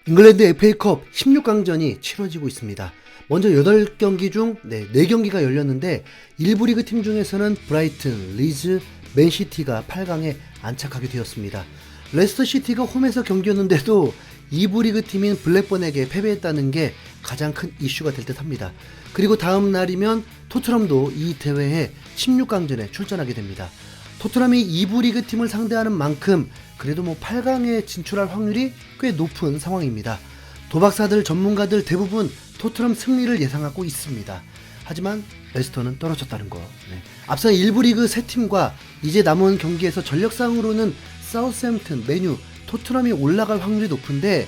잉글랜드 FA컵 16강전이 치러지고 있습니다. 먼저 8경기 중 4경기가 열렸는데 일부 리그 팀 중에서는 브라이튼, 리즈, 맨시티가 8강에 안착하게 되었습니다. 레스터시티가 홈에서 경기였는데도 2부 리그 팀인 블랙번에게 패배했다는 게 가장 큰 이슈가 될 듯 합니다. 그리고 다음 날이면 토트넘도 이 대회에 16강전에 출전하게 됩니다. 토트넘이 2부 리그 팀을 상대하는 만큼 그래도 8강에 진출할 확률이 꽤 높은 상황입니다. 도박사들, 전문가들 대부분 토트넘 승리를 예상하고 있습니다. 하지만 레스터는 떨어졌다는 거. 앞선 1부 리그 3팀과 이제 남은 경기에서 전력상으로는 사우스햄튼, 맨유, 토트넘이 올라갈 확률이 높은데,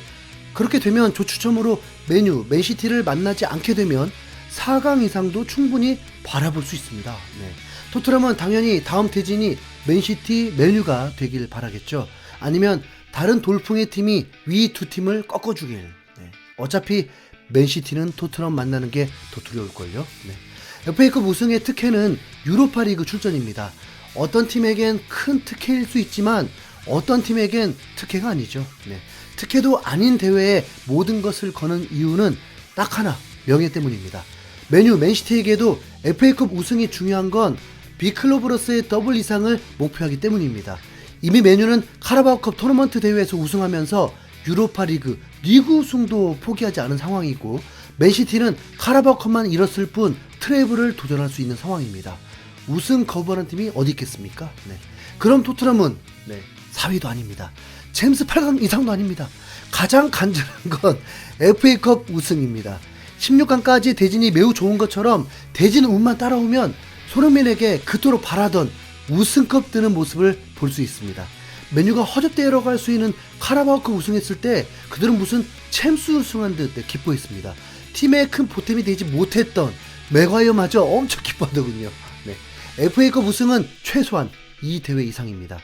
그렇게 되면 조추첨으로 맨유, 맨시티를 만나지 않게 되면 4강 이상도 충분히 바라볼 수 있습니다. 토트넘은 당연히 다음 대진이 맨시티, 맨유가 되길 바라겠죠. 아니면 다른 돌풍의 팀이 위 두 팀을 꺾어주길. 어차피 맨시티는 토트넘 만나는 게 더 두려울걸요. FA컵 우승의 특혜는 유로파리그 출전입니다. 어떤 팀에겐 큰 특혜일 수 있지만 어떤 팀에겐 특혜가 아니죠. 특혜도 아닌 대회에 모든 것을 거는 이유는 딱 하나, 명예 때문입니다. 맨유, 맨시티에게도 FA컵 우승이 중요한 건 빅클럽으로서의 더블 이상을 목표하기 때문입니다. 이미 맨유는 카라바오컵 토너먼트 대회에서 우승하면서 유로파리그, 리그 우승도 포기하지 않은 상황이고, 맨시티는 카라바오컵만 잃었을 뿐 트래블을 도전할 수 있는 상황입니다. 우승 거부하는 팀이 어디 있겠습니까? 그럼 토트넘은 4위도 아닙니다. 챔스 8강 이상도 아닙니다. 가장 간절한 건 FA컵 우승입니다. 16강까지 대진이 매우 좋은 것처럼 대진 운만 따라오면 손흥민에게 그토록 바라던 우승컵 드는 모습을 볼 수 있습니다. 맨유가 허접대로 갈 수 있는 카라바오컵 우승했을 때 그들은 무슨 챔스 우승한 듯 기뻐했습니다. 팀의 큰 보탬이 되지 못했던 맥과이어마저 엄청 기뻐하더군요. FA컵 우승은 최소한 이 대회 이상입니다.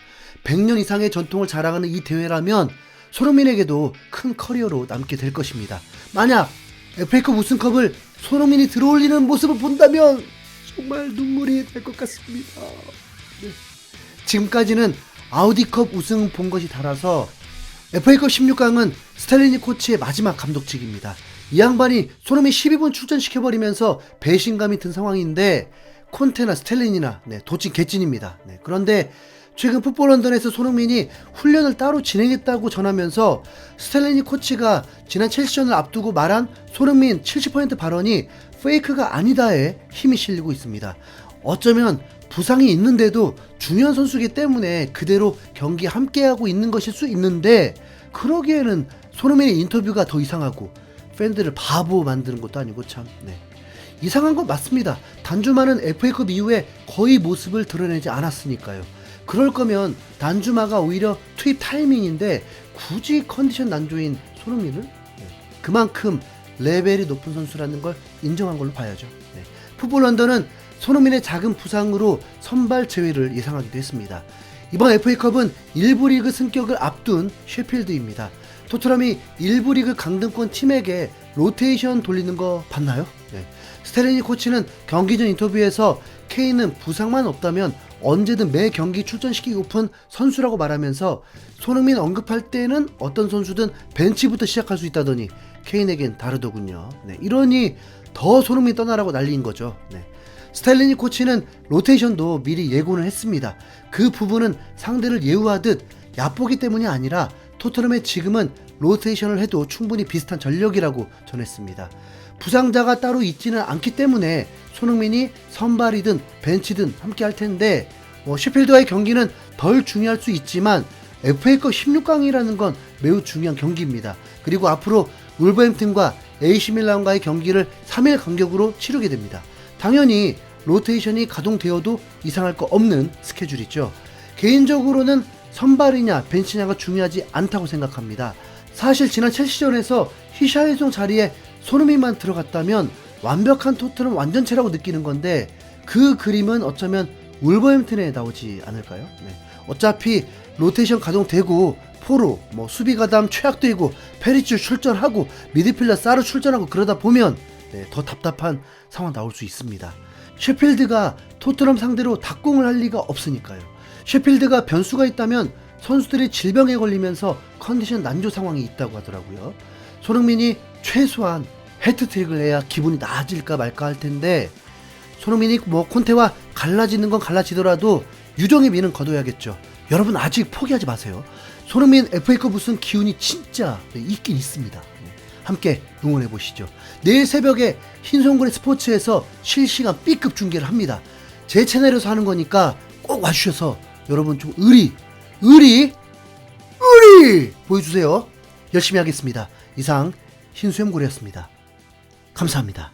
100년 이상의 전통을 자랑하는 이 대회라면 손흥민에게도 큰 커리어로 남게 될 것입니다. 만약 FA컵 우승컵을 손흥민이 들어올리는 모습을 본다면 정말 눈물이 날 것 같습니다. 지금까지는 아우디컵 우승 본 것이 달아서 FA컵 16강은 스탈리니 코치의 마지막 감독직입니다. 이 양반이 손흥민 12분 출전시켜버리면서 배신감이 든 상황인데 콘테나 스탈리니나 도찐 개찐입니다. 그런데 최근 풋볼 런던에서 손흥민이 훈련을 따로 진행했다고 전하면서 스탈리니 코치가 지난 첼시전을 앞두고 말한 손흥민 70% 발언이 페이크가 아니다에 힘이 실리고 있습니다. 어쩌면 부상이 있는데도 중요한 선수이기 때문에 그대로 경기 함께하고 있는 것일 수 있는데, 그러기에는 손흥민의 인터뷰가 더 이상하고 팬들을 바보 만드는 것도 아니고 참 이상한 건 맞습니다. 단주마는 FA컵 이후에 거의 모습을 드러내지 않았으니까요. 그럴 거면 단주마가 오히려 투입 타이밍인데 굳이 컨디션 난조인 손흥민을 그만큼 레벨이 높은 선수라는 걸 인정한 걸로 봐야죠. 풋볼 런던은 손흥민의 작은 부상으로 선발 제외를 예상하기도 했습니다. 이번 FA컵은 1부 리그 승격을 앞둔 셰필드입니다. 토트넘이 1부 리그 강등권 팀에게 로테이션 돌리는 거 봤나요? 스텔리니 코치는 경기 전 인터뷰에서 케인은 부상만 없다면 언제든 매 경기 출전시키고픈 선수라고 말하면서 손흥민 언급할 때는 어떤 선수든 벤치부터 시작할 수 있다더니 케인에겐 다르더군요. 이러니 더 손흥민 떠나라고 난리인 거죠. 스탈리니 코치는 로테이션도 미리 예고는 했습니다. 그 부분은 상대를 예우하듯 얕보기 때문이 아니라 토트넘의 지금은 로테이션을 해도 충분히 비슷한 전력이라고 전했습니다. 부상자가 따로 있지는 않기 때문에 손흥민이 선발이든 벤치든 함께 할 텐데, 셰필드와의 경기는 덜 중요할 수 있지만 FA컵 16강이라는 건 매우 중요한 경기입니다. 그리고 앞으로 울버햄튼과 AC 밀란과의 경기를 3일 간격으로 치르게 됩니다. 당연히 로테이션이 가동되어도 이상할 거 없는 스케줄이죠. 개인적으로는 선발이냐 벤치냐가 중요하지 않다고 생각합니다. 사실 지난 첼시전에서 히샬리송 자리에 손흥민만 들어갔다면 완벽한 토트넘 완전체라고 느끼는 건데, 그 그림은 어쩌면 울버햄튼에 나오지 않을까요? 어차피 로테이션 가동되고 포로, 수비 가담 최악되고 페리츠 출전하고 미드필더 사르 출전하고 그러다 보면 더 답답한 상황 나올 수 있습니다. 셰필드가 토트넘 상대로 닭공을 할 리가 없으니까요. 셰필드가 변수가 있다면 선수들이 질병에 걸리면서 컨디션 난조 상황이 있다고 하더라고요. 손흥민이 최소한 해트트릭을 해야 기분이 나아질까 말까 할 텐데, 손흥민이 뭐 콘테와 갈라지는 건 갈라지더라도 유정의 미는 거둬야겠죠. 여러분 아직 포기하지 마세요. 손흥민 FA컵 우승 기운이 진짜 있긴 있습니다. 함께 응원해 보시죠. 내일 새벽에 흰송그레 스포츠에서 실시간 B급 중계를 합니다. 제 채널에서 하는 거니까 꼭 와주셔서 여러분 좀 의리 보여주세요. 열심히 하겠습니다. 이상 흰수염고래였습니다. 감사합니다.